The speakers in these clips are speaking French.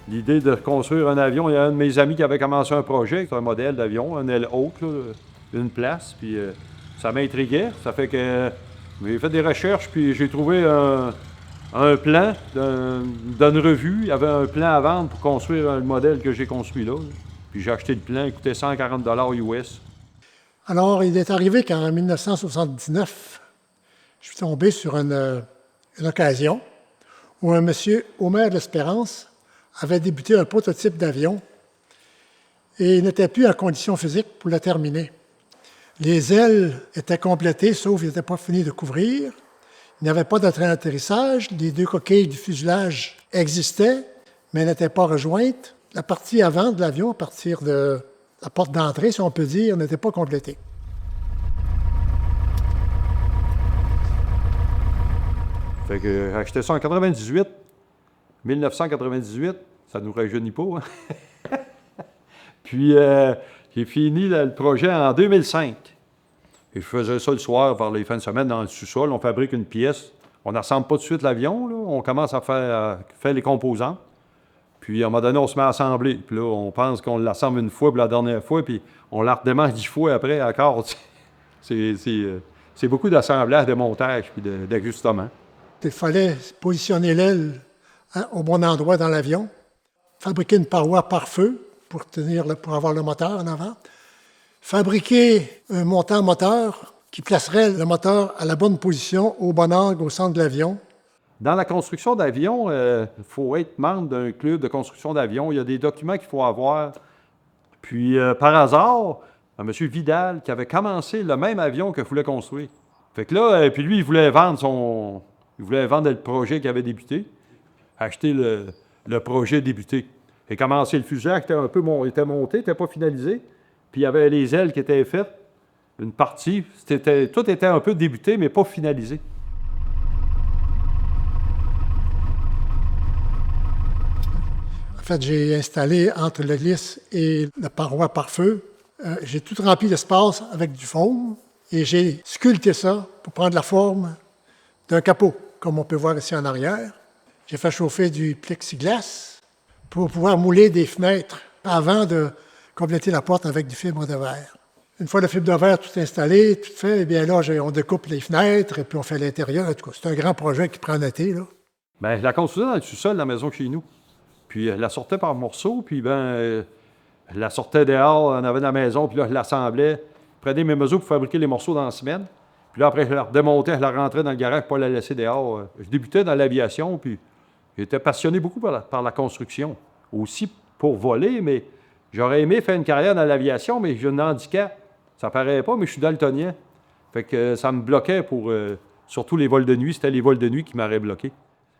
l'idée de construire un avion. Il y a un de mes amis qui avait commencé un projet, c'est un modèle d'avion, un aile haute, là, une place, puis ça m'intriguait. Ça fait que j'ai fait des recherches, puis j'ai trouvé un plan d'une revue. Il y avait un plan à vendre pour construire le modèle que j'ai construit là. Puis j'ai acheté le plan, il coûtait 140 US. Alors, il est arrivé qu'en 1979, je suis tombé sur une occasion où un monsieur, Omer de l'Espérance, avait débuté un prototype d'avion et il n'était plus en condition physique pour le terminer. Les ailes étaient complétées, sauf qu'il n'était pas fini de couvrir. Il n'y avait pas de train d'atterrissage. Les deux coquilles du fuselage existaient, mais n'étaient pas rejointes. La partie avant de l'avion, à partir de la porte d'entrée, si on peut dire, n'était pas complétée. Fait que j'ai acheté ça en 98, 1998, ça nous rajeunit pas, hein? Puis j'ai fini le projet en 2005. Et je faisais ça le soir, par les fins de semaine, dans le sous-sol. On fabrique une pièce. On n'assemble pas tout de suite l'avion, là. On commence à faire les composants. Puis à un moment donné, on se met à assembler. Puis là, on pense qu'on l'assemble une fois pour la dernière fois, puis on la redémarre 10 fois après encore. C'est beaucoup d'assemblage, de montage, puis d'ajustement. Il fallait positionner l'aile au bon endroit dans l'avion, fabriquer une paroi par feu pour avoir le moteur en avant, fabriquer un montant moteur qui placerait le moteur à la bonne position, au bon angle, au centre de l'avion. Dans la construction d'avion, il faut être membre d'un club de construction d'avion. Il y a des documents qu'il faut avoir. Puis, par hasard, M. Vidal, qui avait commencé le même avion que voulait construire. Fait que là, puis lui, il voulait vendre le projet qui avait débuté, acheter le projet débuté. Et commencer le fuselage était était monté, n'était pas finalisé. Puis il y avait les ailes qui étaient faites, une partie. Tout était un peu débuté, mais pas finalisé. En fait, j'ai installé entre le lisse et la paroi par feu, j'ai tout rempli l'espace avec du foam et j'ai sculpté ça pour prendre la forme d'un capot, comme on peut voir ici en arrière. J'ai fait chauffer du plexiglas pour pouvoir mouler des fenêtres avant de compléter la porte avec du fibre de verre. Une fois le fibre de verre tout installé, tout fait, eh bien là, on découpe les fenêtres et puis on fait l'intérieur. En tout cas, c'est un grand projet qui prend un été, là. Bien, je la construisais dans le sous-sol de la maison chez nous. Puis elle la sortait par morceaux, puis je la sortais dehors, on avait dans la maison, puis là, je l'assemblais. Je prenais mes mesures pour fabriquer les morceaux dans la semaine. Puis là, après, je la redémontais, je la rentrais dans le garage pour pas la laisser dehors. Je débutais dans l'aviation, puis j'étais passionné beaucoup par la construction. Aussi pour voler, mais j'aurais aimé faire une carrière dans l'aviation, mais j'ai un handicap. Ça paraît pas, mais je suis daltonien. Fait que ça me bloquait pour surtout les vols de nuit. C'était les vols de nuit qui m'auraient bloqué.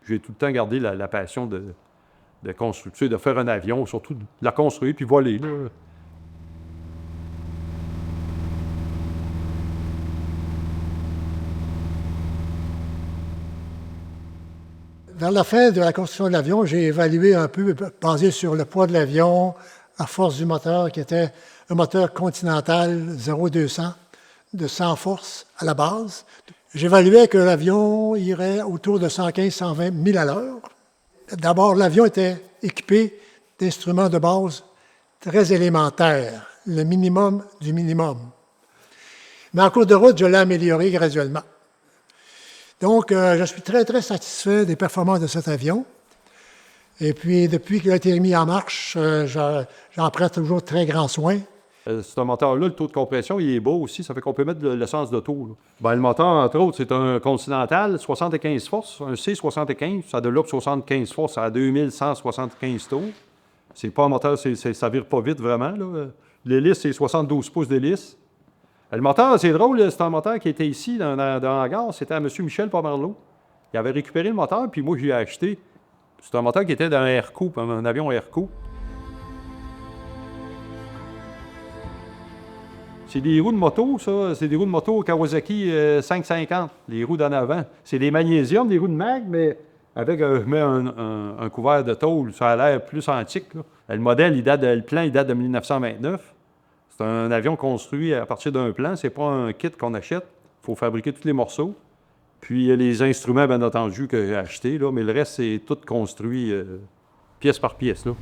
J'ai tout le temps gardé la passion de construire, de faire un avion, surtout de la construire puis voler, là. Vers la fin de la construction de l'avion, j'ai évalué un peu, basé sur le poids de l'avion, la force du moteur, qui était un moteur Continental 0-200 de 100 forces à la base. J'évaluais que l'avion irait autour de 115-120 000 à l'heure. D'abord, l'avion était équipé d'instruments de base très élémentaires, le minimum du minimum. Mais en cours de route, je l'ai amélioré graduellement. Donc, je suis très, très satisfait des performances de cet avion. Et puis, depuis qu'il a été mis en marche, j'en prends toujours très grand soin. C'est un moteur-là, le taux de compression, il est beau aussi. Ça fait qu'on peut mettre de l'essence d'auto, là. Ben, le moteur, entre autres, c'est un Continental 75 forces, un C75. Ça développe 75 forces à 2175 tours. C'est pas un moteur, ça vire pas vite vraiment, là. L'hélice, c'est 72 pouces d'hélice. Le moteur, c'est drôle, c'est un moteur qui était ici dans le hangar. C'était à M. Michel Pomerleau. Il avait récupéré le moteur, puis moi, je l'ai acheté. C'est un moteur qui était dans un Airco, un avion Airco. C'est des roues de moto, ça. C'est des roues de moto Kawasaki 550, les roues d'en avant. C'est des magnésium, des roues de mag, mais avec un couvert de tôle. Ça a l'air plus antique, là. Le modèle, le plan, il date de 1929. C'est un avion construit à partir d'un plan. C'est pas un kit qu'on achète. Il faut fabriquer tous les morceaux. Puis il y a les instruments, bien entendu, que j'ai achetés, là, mais le reste, c'est tout construit pièce par pièce, là.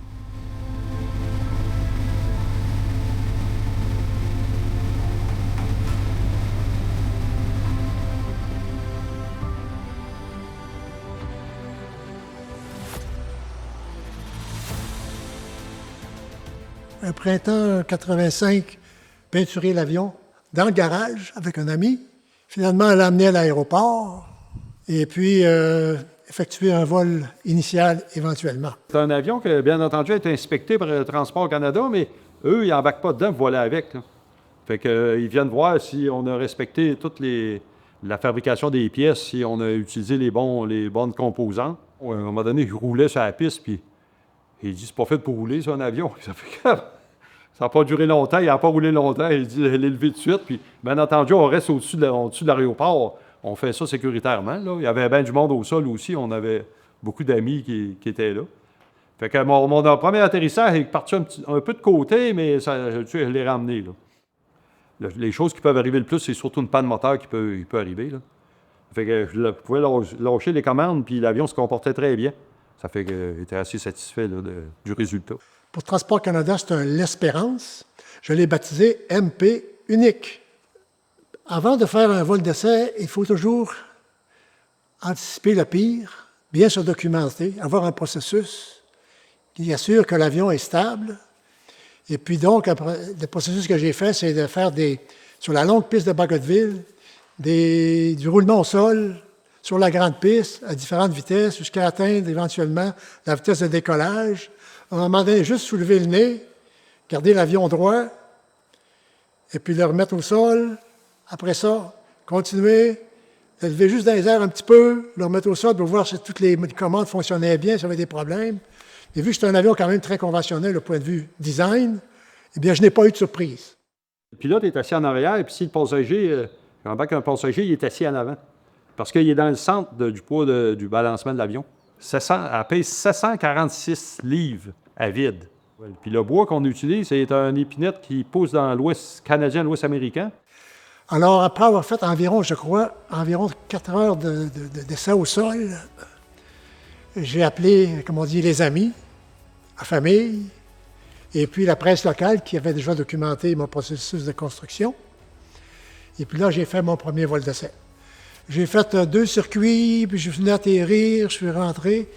Un printemps 85, peinturer l'avion dans le garage avec un ami. Finalement, l'amener à l'aéroport et puis effectuer un vol initial éventuellement. C'est un avion qui, bien entendu, a été inspecté par Transport Canada, mais eux, ils n'embarquent pas dedans pour voler avec, là. Fait qu'ils viennent voir si on a respecté la fabrication des pièces, si on a utilisé les bonnes composantes. À un moment donné, ils roulaient sur la piste, puis il dit, c'est pas fait pour rouler, ça, un avion. Ça fait que ça n'a pas duré longtemps, il n'a pas roulé longtemps, il dit, elle est levée de suite, puis bien entendu, on reste au-dessus de l'aéroport. On fait ça sécuritairement, là. Il y avait bien du monde au sol aussi, on avait beaucoup d'amis qui étaient là. Fait que mon premier atterrissage est parti un peu de côté, mais je l'ai ramené, là. Les choses qui peuvent arriver le plus, c'est surtout une panne moteur qui peut arriver, là. Fait que je pouvais lâcher les commandes, puis l'avion se comportait très bien. Ça fait que j'étais assez satisfait là, du résultat. Pour Transport Canada, c'est un L'Espérance. Je l'ai baptisé MP unique. Avant de faire un vol d'essai, il faut toujours anticiper le pire, bien se documenter, avoir un processus qui assure que l'avion est stable. Et puis donc, le processus que j'ai fait, c'est de faire sur la longue piste de Bagotville, du roulement au sol, sur la grande piste, à différentes vitesses, jusqu'à atteindre éventuellement la vitesse de décollage. À un moment donné, juste soulever le nez, garder l'avion droit, et puis le remettre au sol. Après ça, continuer, le lever juste dans les airs un petit peu, le remettre au sol pour voir si toutes les commandes fonctionnaient bien, s'il y avait des problèmes. Et vu que c'est un avion quand même très conventionnel au point de vue design, eh bien, je n'ai pas eu de surprise. Le pilote est assis en arrière, et puis si le passager, quand un passager, il est assis en avant. Parce qu'il est dans le centre du poids du balancement de l'avion. Elle pèse 746 livres à vide. Puis le bois qu'on utilise, c'est un épinette qui pousse dans l'Ouest canadien, l'Ouest américain. Alors, après avoir fait environ 4 heures d'essai au sol, j'ai appelé, comme on dit, les amis, la famille, et puis la presse locale qui avait déjà documenté mon processus de construction. Et puis là, j'ai fait mon premier vol d'essai. J'ai fait 2 circuits, puis je venais atterrir, je suis rentré.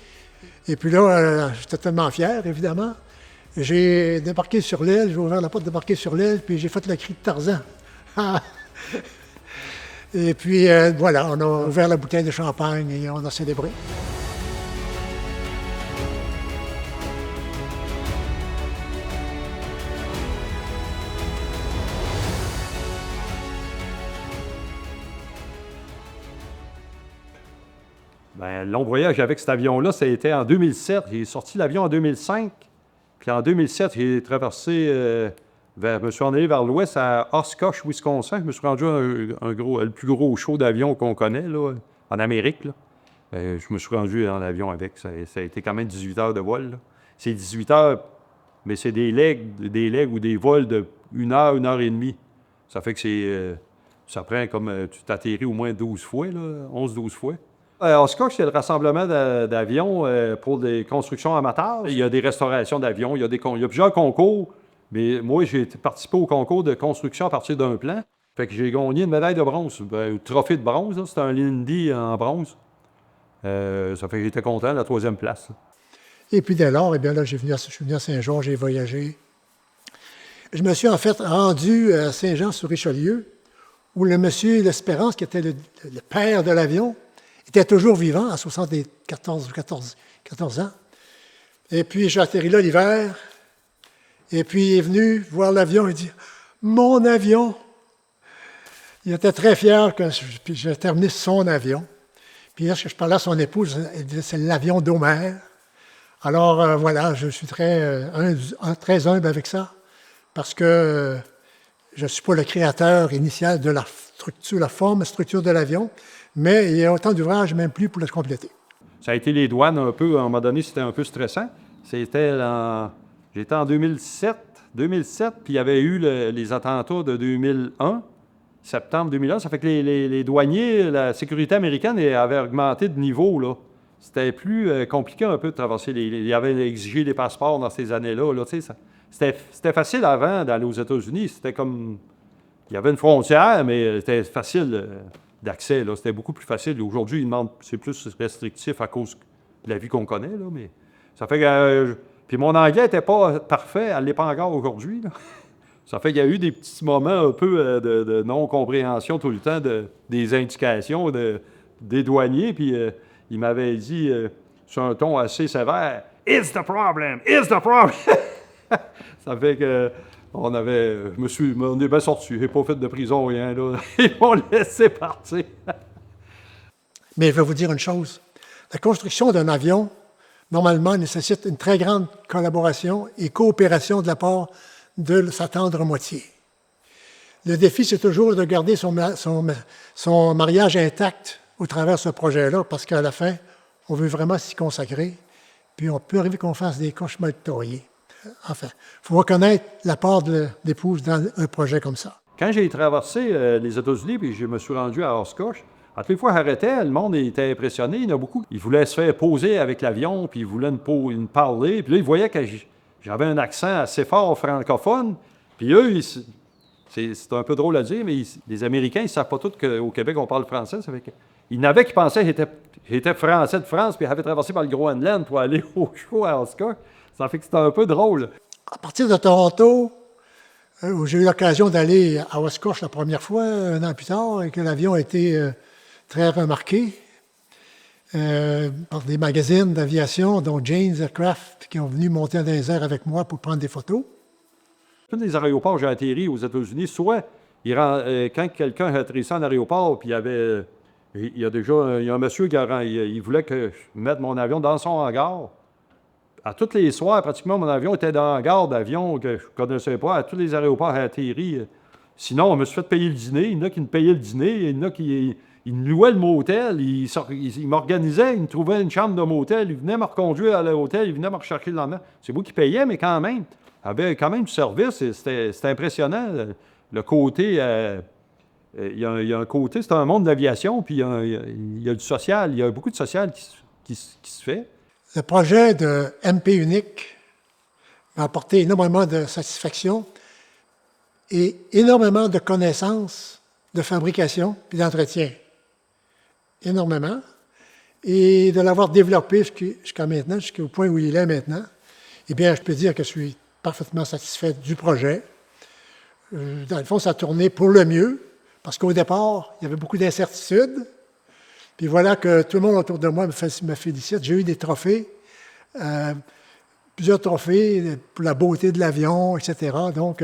Et puis là, j'étais tellement fier, évidemment. J'ai débarqué sur l'aile, j'ai ouvert la porte, débarqué sur l'aile, puis j'ai fait le cri de Tarzan. Et puis voilà, on a ouvert la bouteille de champagne et on a célébré. Bien, le long voyage avec cet avion-là, ça a été en 2007. J'ai sorti l'avion en 2005. Puis en 2007, j'ai traversé, je me suis en allé vers l'ouest à Oshkosh, Wisconsin. Je me suis rendu à le plus gros show d'avion qu'on connaît là, en Amérique, là. Je me suis rendu en avion avec. Ça a été quand même 18 heures de vol, là. C'est 18 heures, mais c'est des legs ou des vols de 1 heure, 1 heure et demie. Ça fait que ça prend comme tu t'atterris au moins 12 fois, 11-12 fois. Oshkosh, c'est le rassemblement d'avions pour des constructions amateurs. Il y a des restaurations d'avions, il y a plusieurs concours, mais moi, j'ai participé au concours de construction à partir d'un plan. Fait que j'ai gagné une médaille de bronze, un trophée de bronze, c'était un Lindy en bronze. Ça fait que j'étais content, la 3e place. Et puis dès lors, eh bien là, je suis venu à Saint-Jean, j'ai voyagé. Je me suis en fait rendu à Saint-Jean-sur-Richelieu, où le monsieur L'Espérance, qui était le père de l'avion, était toujours vivant, à 14 ans. Et puis, j'ai atterri là l'hiver. Et puis, il est venu voir l'avion et dit « Mon avion! » Il était très fier que j'ai terminé son avion. Puis, lorsque je parlais à son épouse, elle disait « C'est l'avion d'Homère. » Alors, voilà, je suis très humble avec ça, parce que je ne suis pas le créateur initial de la structure de l'avion, mais il y a autant d'ouvrages, même plus, pour le compléter. Ça a été les douanes un peu, à un moment donné, c'était un peu stressant. J'étais en 2007, puis il y avait eu les attentats de 2001, septembre 2001. Ça fait que les douaniers, la sécurité américaine avait augmenté de niveau, là. c'était plus compliqué un peu de traverser il y avait exigé des passeports dans ces années-là. Là, tu sais, c'était facile avant d'aller aux États-Unis. C'était comme... Il y avait une frontière, mais c'était facile d'accès. Là. C'était beaucoup plus facile. Aujourd'hui, c'est plus restrictif à cause de la vie qu'on connaît. Là, mais ça fait que... puis mon anglais n'était pas parfait. Elle ne l'est pas encore aujourd'hui. Là. Ça fait qu'il y a eu des petits moments un peu de non-compréhension tout le temps, des indications des douaniers. Puis il m'avait dit, sur un ton assez sévère, « It's the problem! It's the problem! » Ça fait que on est bien sorti. J'ai pas fait de prison, rien, là. Ils m'ont laissé partir. Mais je vais vous dire une chose. La construction d'un avion, normalement, nécessite une très grande collaboration et coopération de la part de sa tendre moitié. Le défi, c'est toujours de garder son mariage intact au travers de ce projet-là, parce qu'à la fin, on veut vraiment s'y consacrer, puis on peut arriver qu'on fasse des cauchemars victorieux. Enfin, il faut reconnaître la part de l'épouse dans un projet comme ça. Quand j'ai traversé les États-Unis, puis je me suis rendu à Oshkosh, à toutes les fois, j'arrêtais, le monde était impressionné. Il y en a beaucoup. Ils voulaient se faire poser avec l'avion, puis ils voulaient me parler. Puis là, ils voyaient que j'avais un accent assez fort francophone. Puis eux, c'est un peu drôle à dire, mais les Américains, ils ne savent pas tous qu'au Québec, on parle français. Ça fait il y en avait qui pensaient que j'étais français de France, puis j'avais traversé par le Groenland pour aller au show à Oshkosh. Ça fait que c'était un peu drôle. À partir de Toronto, où j'ai eu l'occasion d'aller à Oshkosh la première fois, 1 an plus tard, et que l'avion a été très remarqué par des magazines d'aviation, dont Jane's Aircraft, qui ont venu monter dans les airs avec moi pour prendre des photos. Tous les aéroports, j'ai atterri aux États-Unis, soit quand quelqu'un atterrissait en aéroport, puis il y a un monsieur qui il voulait que je mette mon avion dans son hangar. À tous les soirs, pratiquement, mon avion était dans un hangar d'avion que je ne connaissais pas. À tous les aéroports, atterri. Sinon, on me suis fait payer le dîner. Il y en a qui me payaient le dîner. Il y en a qui me louaient le motel. Ils m'organisaient. Ils me trouvaient une chambre de motel. Ils venaient me reconduire à l'hôtel. Ils venaient me rechercher le lendemain. C'est moi qui payais, mais quand même. Il y avait quand même du service. C'était impressionnant. Le côté... il y a un côté... C'est un monde d'aviation. Puis il y a du social. Il y a beaucoup de social qui se fait. Le projet de MP Unique m'a apporté énormément de satisfaction et énormément de connaissances de fabrication et d'entretien. Énormément. Et de l'avoir développé jusqu'à maintenant, jusqu'au point où il est maintenant, eh bien, je peux dire que je suis parfaitement satisfait du projet. Dans le fond, ça a tourné pour le mieux, parce qu'au départ, il y avait beaucoup d'incertitudes. Puis voilà que tout le monde autour de moi me félicite. J'ai eu des trophées, plusieurs trophées pour la beauté de l'avion, etc. Donc,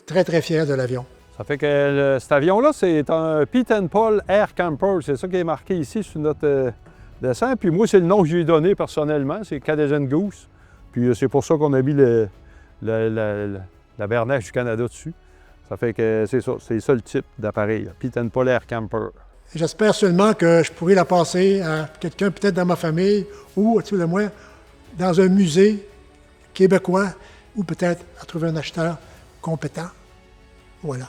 très, très fier de l'avion. Ça fait que cet avion-là, c'est un Pete & Paul Air Camper. C'est ça qui est marqué ici sur notre dessin. Puis moi, c'est le nom que j'ai donné personnellement. C'est Canadian Goose. Puis c'est pour ça qu'on a mis la bernache du Canada dessus. Ça fait que c'est ça. C'est ça le type d'appareil. Pete & Paul Air Camper. J'espère seulement que je pourrai la passer à quelqu'un peut-être dans ma famille ou, à tout le moins, dans un musée québécois ou peut-être à trouver un acheteur compétent. Voilà.